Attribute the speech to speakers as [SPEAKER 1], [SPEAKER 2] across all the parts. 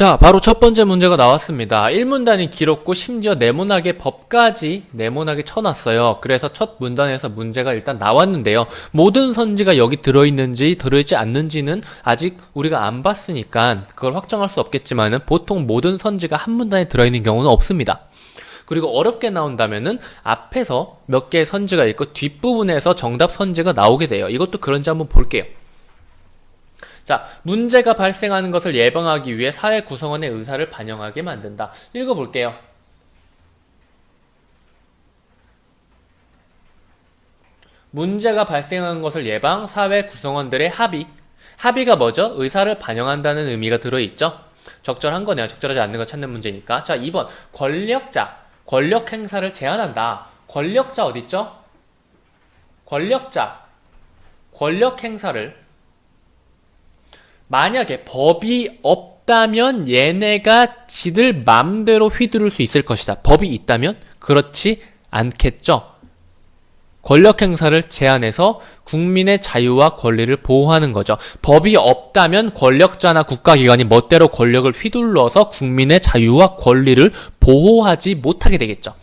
[SPEAKER 1] 자, 바로 첫 번째 문제가 나왔습니다. 1문단이 길었고 심지어 네모나게 법까지 네모나게 쳐놨어요. 그래서 첫 문단에서 문제가 일단 나왔는데요. 모든 선지가 여기 들어있는지 들어있지 않는지는 아직 우리가 안 봤으니까 그걸 확정할 수 없겠지만은 보통 모든 선지가 한 문단에 들어있는 경우는 없습니다. 그리고 어렵게 나온다면은 앞에서 몇 개의 선지가 있고 뒷부분에서 정답 선지가 나오게 돼요. 이것도 그런지 한번 볼게요. 자, 문제가 발생하는 것을 예방하기 위해 사회 구성원의 의사를 반영하게 만든다. 읽어볼게요. 문제가 발생하는 것을 예방, 사회 구성원들의 합의. 합의가 뭐죠? 의사를 반영한다는 의미가 들어있죠? 적절한 거네요. 적절하지 않는 거 찾는 문제니까. 자, 2번. 권력자. 권력 행사를 제한한다. 권력자 어딨죠? 권력자. 권력 행사를 만약에 법이 없다면 얘네가 지들 맘대로 휘두를 수 있을 것이다. 법이 있다면? 그렇지 않겠죠. 권력 행사를 제한해서 국민의 자유와 권리를 보호하는 거죠. 법이 없다면 권력자나 국가기관이 멋대로 권력을 휘둘러서 국민의 자유와 권리를 보호하지 못하게 되겠죠.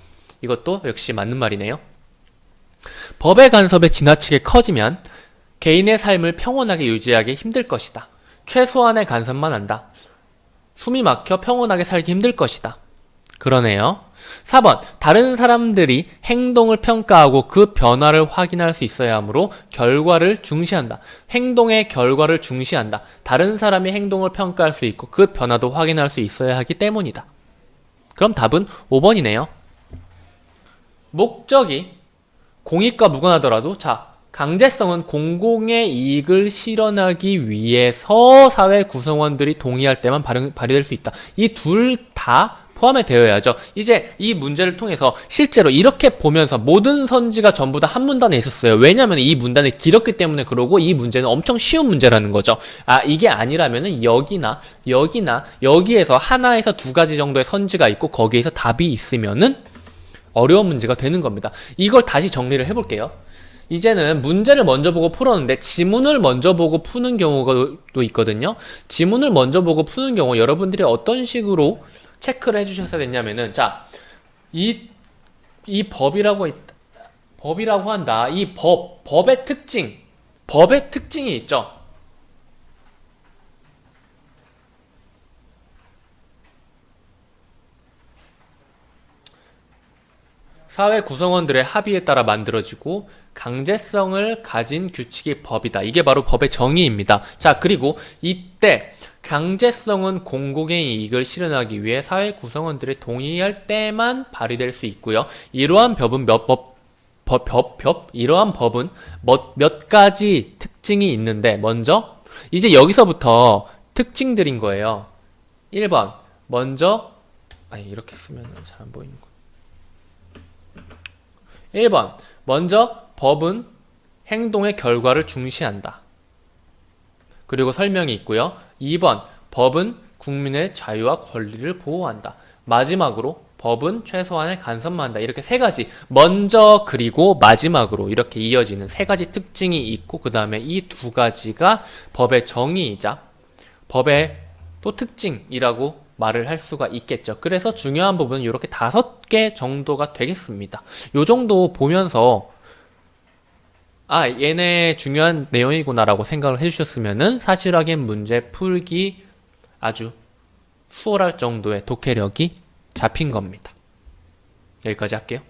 [SPEAKER 1] 이것도 역시 맞는 말이네요. 법의 간섭에 지나치게 커지면 개인의 삶을 평온하게 유지하기 힘들 것이다. 최소한의 간섭만 한다. 숨이 막혀 평온하게 살기 힘들 것이다. 그러네요. 4번. 다른 사람들이 행동을 평가하고 그 변화를 확인할 수 있어야 하므로 결과를 중시한다. 행동의 결과를 중시한다. 다른 사람이 행동을 평가할 수 있고 그 변화도 확인할 수 있어야 하기 때문이다. 그럼 답은 5번이네요. 목적이 공익과 무관하더라도 자, 강제성은 공공의 이익을 실현하기 위해서 사회 구성원들이 동의할 때만 발휘될 수 있다. 이 둘 다 포함이 되어야죠. 이제 이 문제를 통해서 실제로 이렇게 보면서 모든 선지가 전부 다 한 문단에 있었어요. 왜냐하면 이 문단이 길었기 때문에 그러고 이 문제는 엄청 쉬운 문제라는 거죠. 아, 이게 아니라면은 여기나 여기에서 하나에서 두 가지 정도의 선지가 있고 거기에서 답이 있으면은 어려운 문제가 되는 겁니다. 이걸 다시 정리를 해볼게요. 이제는 문제를 먼저 보고 풀었는데 지문을 먼저 보고 푸는 경우가 또 있거든요. 지문을 먼저 보고 푸는 경우 여러분들이 어떤 식으로 체크를 해주셨어야 됐냐면은 자, 이 법이라고 한다. 이 법의 특징이 있죠. 사회 구성원들의 합의에 따라 만들어지고 강제성을 가진 규칙이 법이다. 이게 바로 법의 정의입니다. 자, 그리고 이때 강제성은 공공의 이익을 실현하기 위해 사회 구성원들이 동의할 때만 발휘될 수 있고요. 이러한 법은 이러한 법은 몇 가지 특징이 있는데 먼저 이제 여기서부터 특징들인 거예요. 1번 먼저 이렇게 쓰면 잘 안 보이는 거. 1번 먼저 법은 행동의 결과를 중시한다. 그리고 설명이 있고요. 2번 법은 국민의 자유와 권리를 보호한다. 마지막으로 법은 최소한의 간섭만 한다. 이렇게 세 가지 먼저 그리고 마지막으로 이렇게 이어지는 세 가지 특징이 있고 그 다음에 이 두 가지가 법의 정의이자 법의 또 특징이라고 말을 할 수가 있겠죠. 그래서 중요한 부분은 이렇게 5개 정도가 되겠습니다. 요 정도 보면서 얘네 중요한 내용이구나 라고 생각을 해주셨으면은 사실확인 문제 풀기 아주 수월할 정도의 독해력이 잡힌 겁니다. 여기까지 할게요.